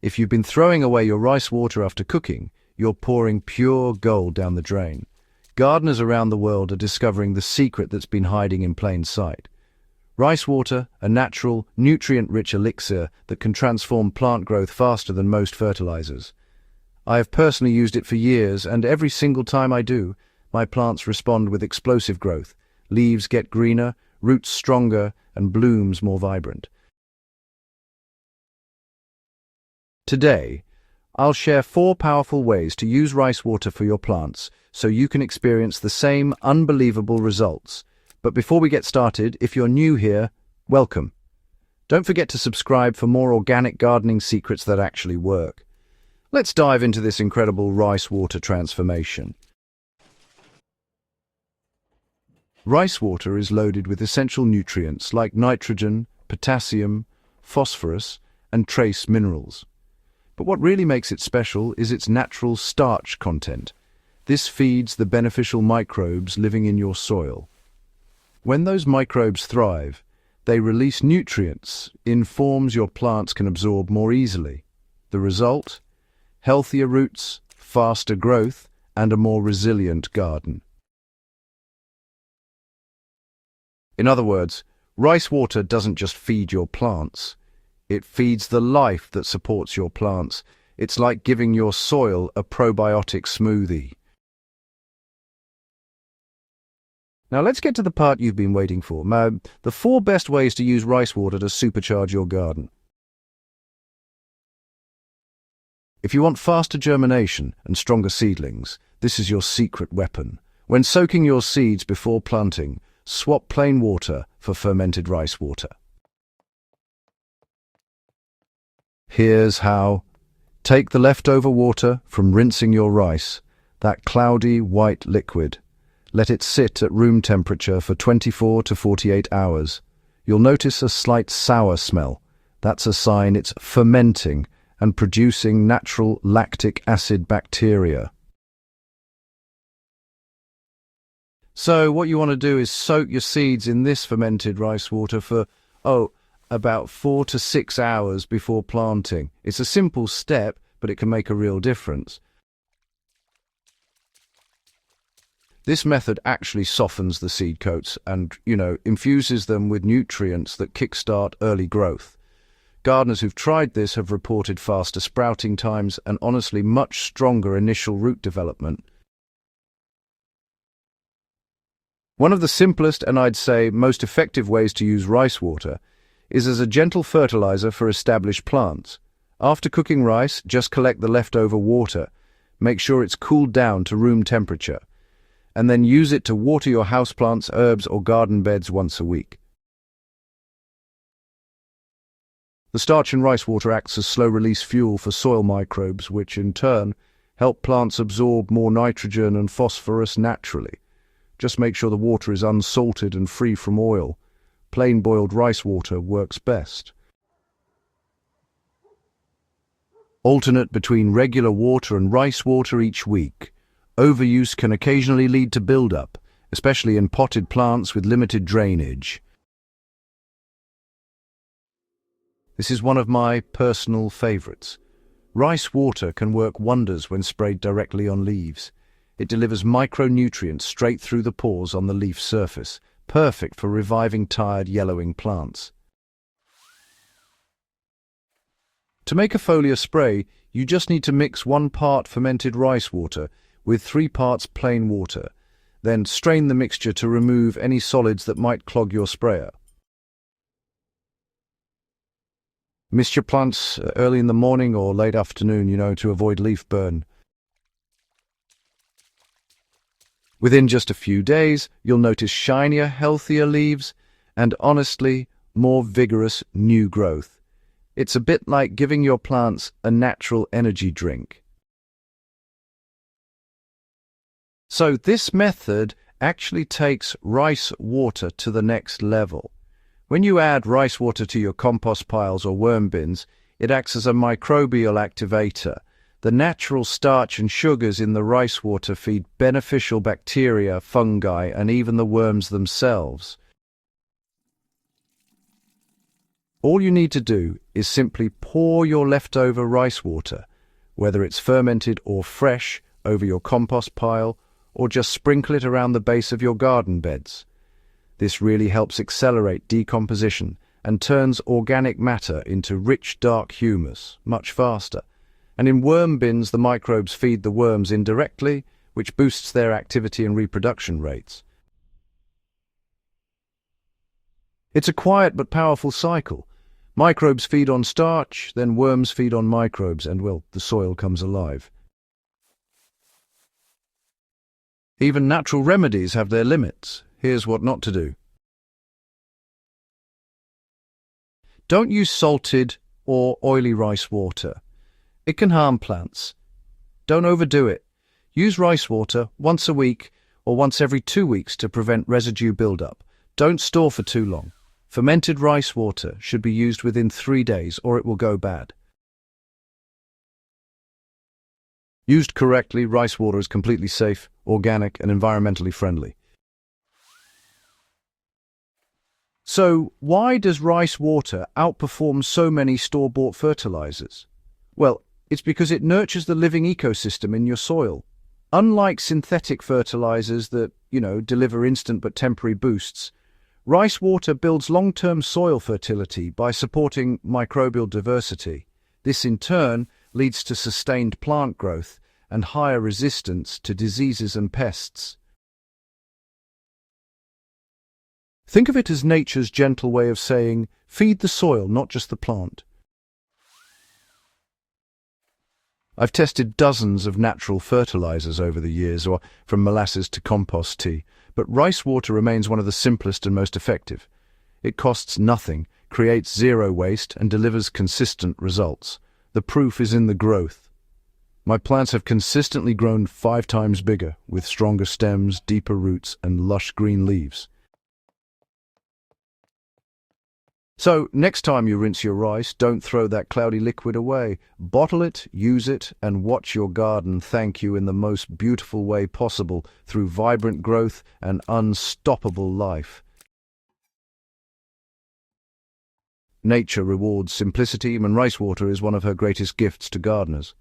If you've been throwing away your rice water after cooking, you're pouring pure gold down the drain. Gardeners around the world are discovering the secret that's been hiding in plain sight. Rice water, a natural, nutrient-rich elixir that can transform plant growth faster than most fertilizers. I have personally used it for years, and every single time I do, my plants respond with explosive growth. Leaves get greener, roots stronger, and blooms more vibrant. Today, I'll share 4 powerful ways to use rice water for your plants so you can experience the same unbelievable results. But before we get started, if you're new here, welcome. Don't forget to subscribe for more organic gardening secrets that actually work. Let's dive into this incredible rice water transformation. Rice water is loaded with essential nutrients like nitrogen, potassium, phosphorus, and trace minerals. But what really makes it special is its natural starch content. This feeds the beneficial microbes living in your soil. When those microbes thrive, they release nutrients in forms your plants can absorb more easily. The result? Healthier roots, faster growth, and a more resilient garden. In other words, rice water doesn't just feed your plants. It feeds the life that supports your plants. It's like giving your soil a probiotic smoothie. Now let's get to the part you've been waiting for. The 4 best ways to use rice water to supercharge your garden. If you want faster germination and stronger seedlings, this is your secret weapon. When soaking your seeds before planting, swap plain water for fermented rice water. Here's how. Take the leftover water from rinsing your rice, that cloudy white liquid. Let it sit at room temperature for 24 to 48 hours. You'll notice a slight sour smell. That's a sign it's fermenting and producing natural lactic acid bacteria. So what you want to do is soak your seeds in this fermented rice water for, about 4 to 6 hours before planting. It's a simple step, but it can make a real difference. This method actually softens the seed coats and, infuses them with nutrients that kickstart early growth. Gardeners who've tried this have reported faster sprouting times and honestly much stronger initial root development. One of the simplest and I'd say most effective ways to use rice water is as a gentle fertilizer for established plants. After cooking rice, just collect the leftover water. Make sure it's cooled down to room temperature, and then use it to water your houseplants, herbs, or garden beds once a week. The starch in rice water acts as slow-release fuel for soil microbes, which in turn help plants absorb more nitrogen and phosphorus naturally. Just make sure the water is unsalted and free from oil. Plain boiled rice water works best. Alternate between regular water and rice water each week. Overuse can occasionally lead to buildup, especially in potted plants with limited drainage. This is one of my personal favorites. Rice water can work wonders when sprayed directly on leaves. It delivers micronutrients straight through the pores on the leaf surface, perfect for reviving tired, yellowing plants. To make a foliar spray, you just need to mix 1 part fermented rice water with 3 parts plain water. Then strain the mixture to remove any solids that might clog your sprayer. Mist your plants early in the morning or late afternoon, to avoid leaf burn. Within just a few days, you'll notice shinier, healthier leaves and, honestly, more vigorous new growth. It's a bit like giving your plants a natural energy drink. So this method actually takes rice water to the next level. When you add rice water to your compost piles or worm bins, it acts as a microbial activator. The natural starch and sugars in the rice water feed beneficial bacteria, fungi, and even the worms themselves. All you need to do is simply pour your leftover rice water, whether it's fermented or fresh, over your compost pile, or just sprinkle it around the base of your garden beds. This really helps accelerate decomposition and turns organic matter into rich, dark humus much faster. And in worm bins, the microbes feed the worms indirectly, which boosts their activity and reproduction rates. It's a quiet but powerful cycle. Microbes feed on starch, then worms feed on microbes, and, well, the soil comes alive. Even natural remedies have their limits. Here's what not to do. Don't use salted or oily rice water. It can harm plants. Don't overdo it. Use rice water once a week or once every 2 weeks to prevent residue buildup. Don't store for too long. Fermented rice water should be used within 3 days or it will go bad. Used correctly, rice water is completely safe, organic, and environmentally friendly. So, why does rice water outperform so many store-bought fertilizers? Well, it's because it nurtures the living ecosystem in your soil. Unlike synthetic fertilizers that, deliver instant but temporary boosts, rice water builds long-term soil fertility by supporting microbial diversity. This, in turn, leads to sustained plant growth and higher resistance to diseases and pests. Think of it as nature's gentle way of saying, feed the soil, not just the plant. I've tested dozens of natural fertilizers over the years, or from molasses to compost tea, but rice water remains one of the simplest and most effective. It costs nothing, creates zero waste, and delivers consistent results. The proof is in the growth. My plants have consistently grown 5 times bigger, with stronger stems, deeper roots, and lush green leaves. So, next time you rinse your rice, don't throw that cloudy liquid away. Bottle it, use it, and watch your garden thank you in the most beautiful way possible through vibrant growth and unstoppable life. Nature rewards simplicity, and rice water is one of her greatest gifts to gardeners.